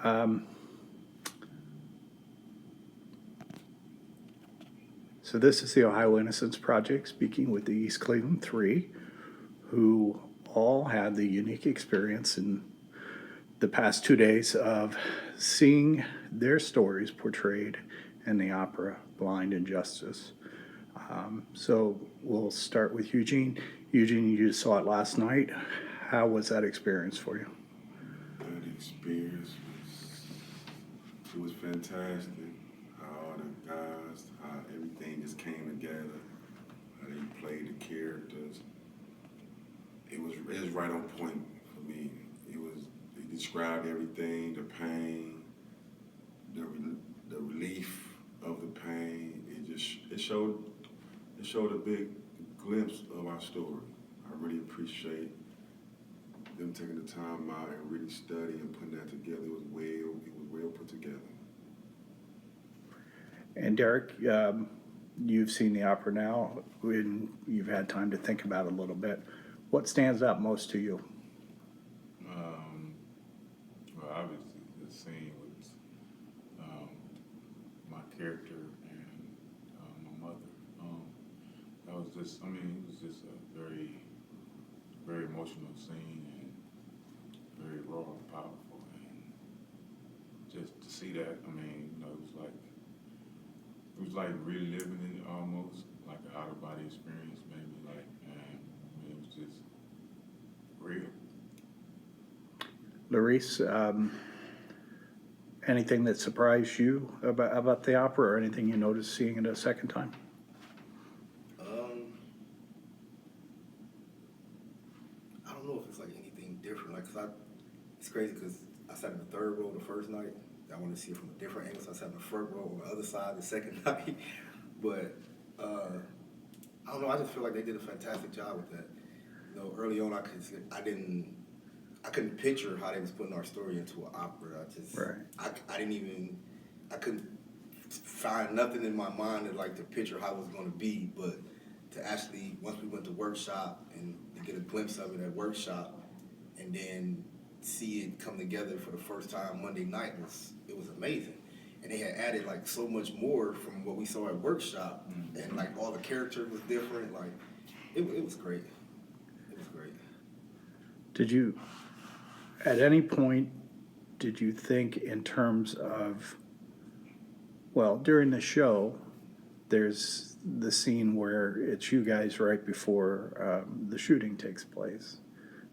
So this is the Ohio Innocence Project speaking with the East Cleveland Three, who all had the unique experience in the past 2 days of seeing their stories portrayed in the opera Blind Injustice. So we'll start with Eugene. Eugene, you saw it last night. How was that experience for you? That experience was fantastic. How all the guys, how everything just came together, how they played the characters. It was right on point for me. It described everything, the pain, the relief of the pain. It showed a big glimpse of our story. I really appreciate them taking the time out and really studying and putting that together. It was well put together. And Derek, you've seen the opera now, and you've had time to think about it a little bit. What stands out most to you? Well, obviously the scene with my character and my mother. That was just, I mean, it was just a very, very emotional scene and very raw and powerful. And just to see that, I mean, it was like really living it almost, like an out of body experience, maybe, like, and it was just real. Larice, anything that surprised you about the opera, or anything you noticed seeing it a second time? I don't know if it's like anything different. It's crazy because I sat in the third row the first night. I wanted to see it from a different angle, so I sat in the front row on the other side the second night. But I don't know. I just feel like they did a fantastic job with that. Early on, I couldn't picture how they was putting our story into an opera. I couldn't find nothing in my mind to picture how it was going to be. But to actually, once we went to workshop and to get a glimpse of it at workshop, and then see it come together for the first time Monday night, it was amazing. And they had added so much more from what we saw at workshop, and all the character was different. It was great. It was great. Did you, at any point, did you think in terms of, well, during the show, there's the scene where it's you guys right before the shooting takes place,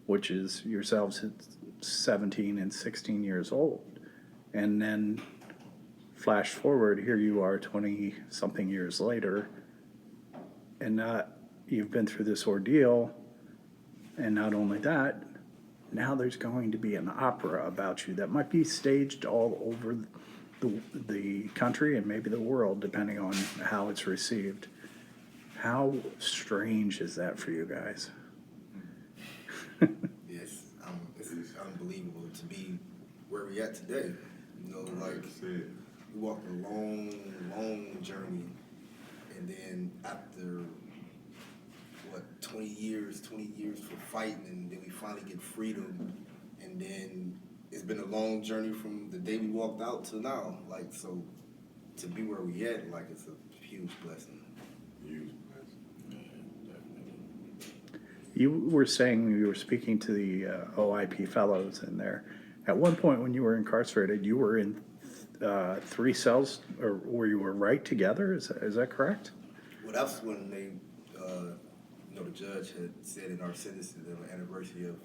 which is yourselves at 17 and 16 years old. And then flash forward, here you are 20-something years later, and you've been through this ordeal, and not only that, now there's going to be an opera about you that might be staged all over the country and maybe the world, depending on how it's received. How strange is that for you guys? Yes, it's unbelievable to be where we're at today. We walked a long, long journey, and then after 20 years for fighting, and then we finally get freedom, and then it's been a long journey from the day we walked out to now. So to be where we at, it's a huge blessing. Huge blessing. Yeah, definitely. You were saying you were speaking to the OIP fellows in there. At one point when you were incarcerated, you were in 3 cells, or where you were right together. Is that correct? Well, that's when they, the judge had said in our sentencing, the anniversary of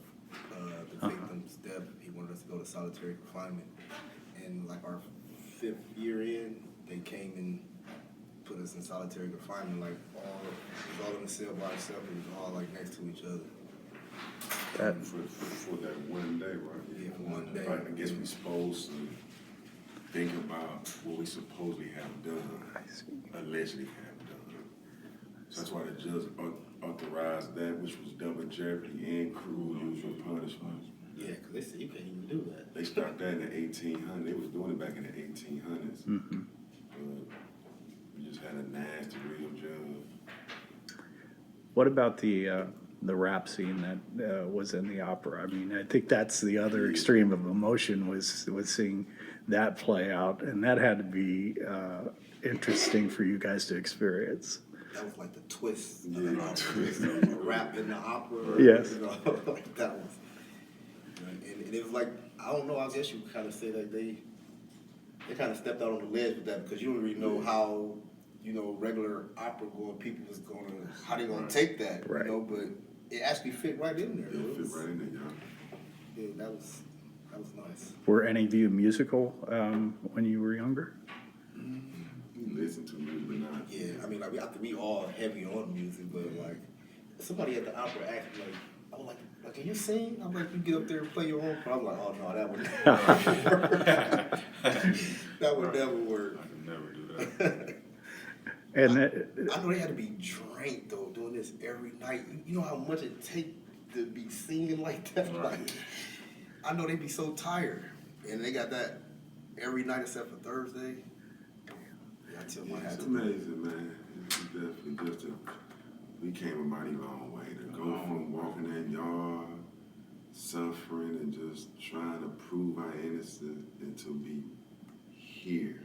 the victim's death, he wanted us to go to solitary confinement. And our 5th year in, they came and put us in solitary confinement. It was all in a cell by itself. It was all next to each other. For that one day, right? Yeah, for one day. Right, I guess we're supposed to think about what we supposedly have done, allegedly have done. So that's why the judge authorized that, which was double jeopardy and cruel use of punishment. Yeah, because they said you can't even do that. They started that in the 1800s. They was doing it back in the 1800s. Mm-hmm. But we just had a nasty real judge. What about the the rap scene that was in the opera. I mean, I think that's the other extreme of emotion was seeing that play out, and that had to be interesting for you guys to experience. That was like the twist of Yeah, the the opera. twist. Rap in the opera. Yes. You know, like that was. And it was like, I don't know, I guess you kind of say that they kind of stepped out on the ledge with that because you don't really know how, you know, regular opera going people was going to, how they going to take that, Right. you know, but it actually fit right in there. Yeah, It fit was, right in there, y'all. yeah, that was nice. Were any of you musical when you were younger? You listen to music, but not. Yeah, I mean, like, I think we all heavy on music, but like, somebody at the opera asked me, like, I was like, can you sing? I'm like, you get up there and play your own part. I'm like, oh no, that would never work. That would never work. I can never do that. And I know they had to be drained though, doing this every night. You know how much it take to be singing like that? Right. Like, I know they be so tired. And they got that every night except for Thursday. Yeah, I tell my hat It's to them. amazing, man. It's definitely just we came a mighty long way to go from walking that yard, suffering, and just trying to prove our innocence and to be here.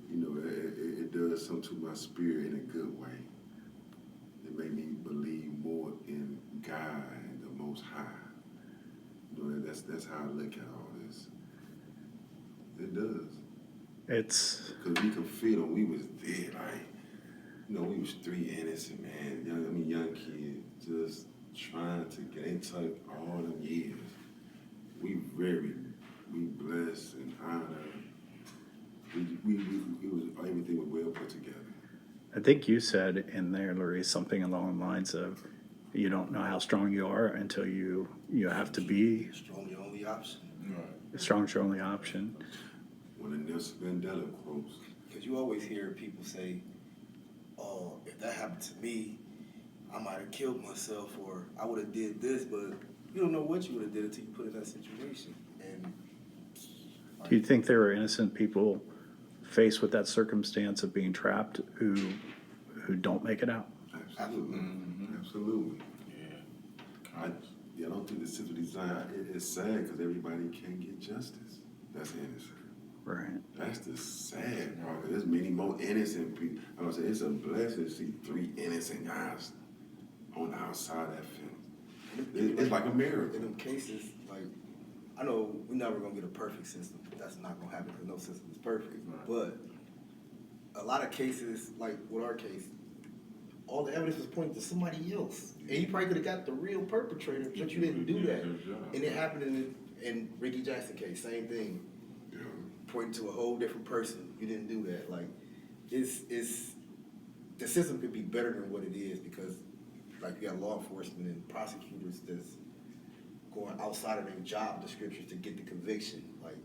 You know, it does something to my spirit in a good way. It made me believe more in God and the Most High. You know, that's how I look at all this. It does. it's Because we could feel them. We was there, like, you know, we was three innocent, man. Young kids, just trying to get in touch all them years. We blessed and honored. It was, everything was well put together. I think you said in there, Larry, something along the lines of you don't know how strong you are until you have to be Strong the only option. Right. strong's your only option. One of Nelson Mandela quotes. Because you always hear people say, oh, if that happened to me, I might have killed myself or I would have did this, but you don't know what you would have did until you put in that situation. And Do you think there are innocent people faced with that circumstance of being trapped who don't make it out? Absolutely. Mhm. Absolutely. Yeah. I don't think the system design, it's sad because everybody can't get justice. That's innocent. Right. That's the sad part. 'Cause there's many more innocent people. I would say it's a blessing to see three innocent guys on the outside of that fence. It's like a miracle. in them cases, like, I know we're never going to get a perfect system. That's not going to happen because no system is perfect. Right. But a lot of cases, like with our case, all the evidence was pointing to somebody else. And you probably could have got the real perpetrator, but you didn't do that. And it happened in Ricky Jackson case, same thing. Yeah. Pointing to a whole different person. You didn't do that. Like, it's the system could be better than what it is because, like, you got law enforcement and prosecutors that's going outside of their job descriptions to get the conviction. Like,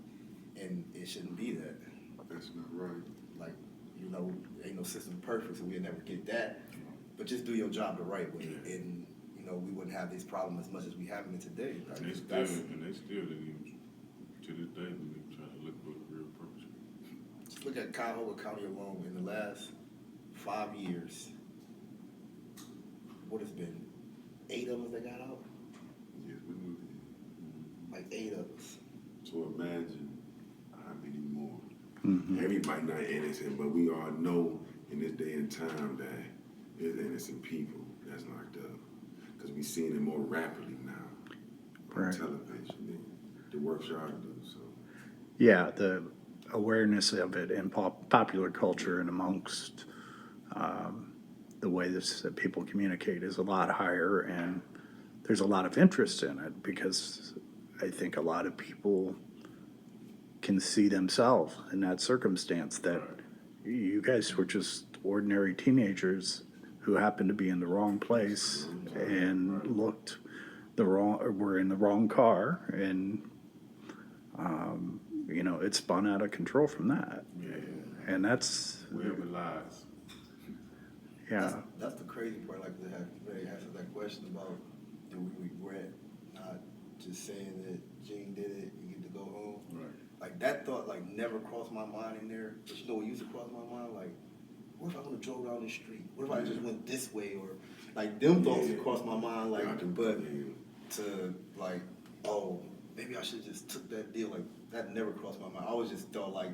and it shouldn't be that. That's not right. Like, you know, ain't no system perfect, so we'll never get that. But just do your job the right way, and you know, we wouldn't have this problem as much as we have in it today. Like, And they still didn't even, to this day, we try to look for the real perpetrator. just look at Cuyahoga County alone in the last 5 years. What has been 8 of us that got out? Yes, we knew Like 8 of us. that. So imagine how many more. Mhm. Everybody not innocent, but we all know in this day and time that there's innocent people that's locked up. Because we seeing it more rapidly now on Right. television than the work y'all do. So Yeah, the awareness of it in popular culture and amongst the way that people communicate is a lot higher, and there's a lot of interest in it because I think a lot of people can see themselves in that circumstance that you guys were just ordinary teenagers who happened to be in the wrong place and were in the wrong car, and you know, it spun out of control from that. Yeah. And that's, Wherever it lies. yeah, That's the crazy part. Like, they have really answered that question about do we regret not just saying that Gene did it and get to go home. Right. Like, that thought like never crossed my mind in there. But you know what used to cross my mind? Like, what if I would have drove down this street? What if I just went this way? Or like them thoughts would cross my mind, like, but to like, oh, maybe I should have just took that deal. Like that never crossed my mind. I always just thought like,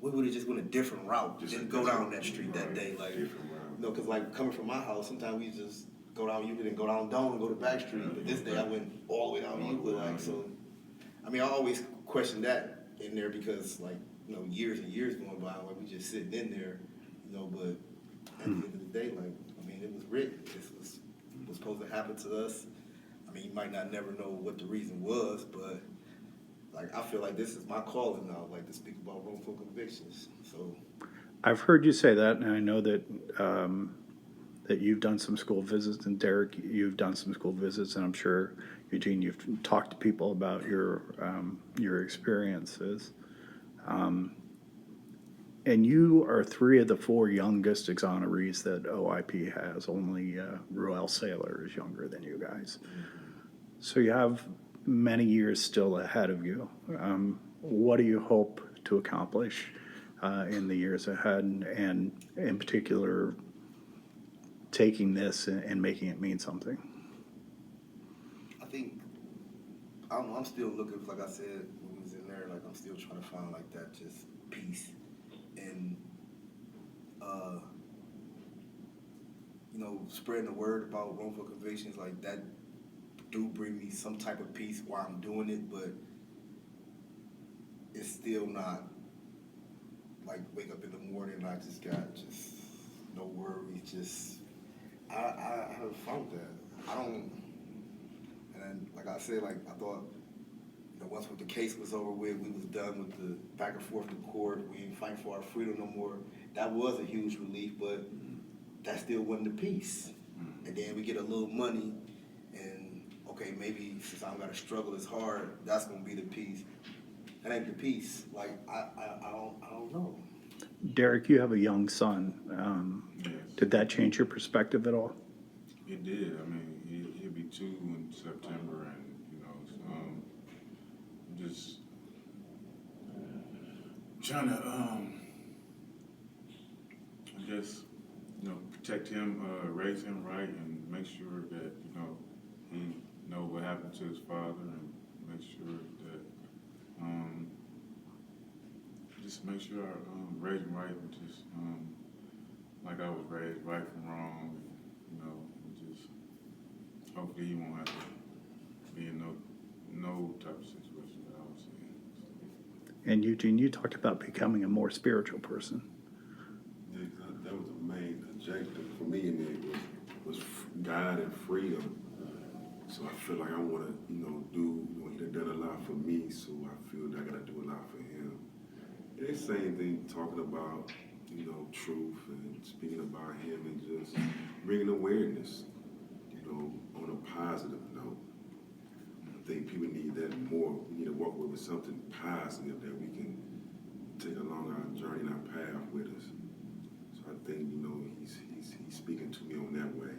we would have just went a different route, didn't go down that street that day. Like, you know, because like coming from my house, sometimes we just go down Euclid and go down Dome and go to Back Street. But this day I went all the way down Euclid. Like, so, I mean, I always question that in there because like, you know, years and years going by, like we just sitting in there, you know. But at the end of the day, like, I mean, it was written. This was supposed to happen to us. I mean, you might not never know what the reason was, but like I feel like this is my calling now, like to speak about wrongful convictions. So I've heard you say that, and I know that that you've done some school visits, and Derek, you've done some school visits, and I'm sure Eugene, you've talked to people about your experiences. And you are 3 of the 4 youngest exonerees that OIP has. Only Ruel Saylor is younger than you guys. So you have many years still ahead of you. What do you hope to accomplish in the years ahead, and in particular, taking this and making it mean something? I think I don't know. I'm still looking, like I said when we was in there. Like I'm still trying to find like that just peace and you know, spreading the word about wrongful convictions like that do bring me some type of peace while I'm doing it, but it's still not like wake up in the morning and I just got just no worries. Just I haven't found that. I don't. And then, like I said, like I thought, you know, once the case was over with, we was done with the back and forth to court. We ain't fighting for our freedom no more. That was a huge relief, but that still wasn't the peace. And then we get a little money, and okay, maybe since I don't got to struggle as hard, that's gonna be the peace. That ain't the peace. Like I don't know. Derek, you have a young son. Yes. Did that change your perspective at all? It did. I mean, he'll be 2 in September, and you know, just trying to, I guess, you know, protect him, raise him right, and make sure that you know he know what happened to his father, and make sure that, just make sure I raise him right, and just like I was raised, right from wrong, and, you know, and just hopefully he won't have to be in no type of situation that I was in. And Eugene, you talked about becoming a more spiritual person. Yeah, that was the main objective for me in there was God and freedom. So I feel like I want to, you know, he done a lot for me, so I feel that I got to do a lot for him. And it's the same thing talking about, you know, truth and speaking about him and just bringing awareness, you know, on a positive note. I think people need that more. We need to walk with something positive that we can take along our journey and our path with us. So I think, you know, he's speaking to me on that way.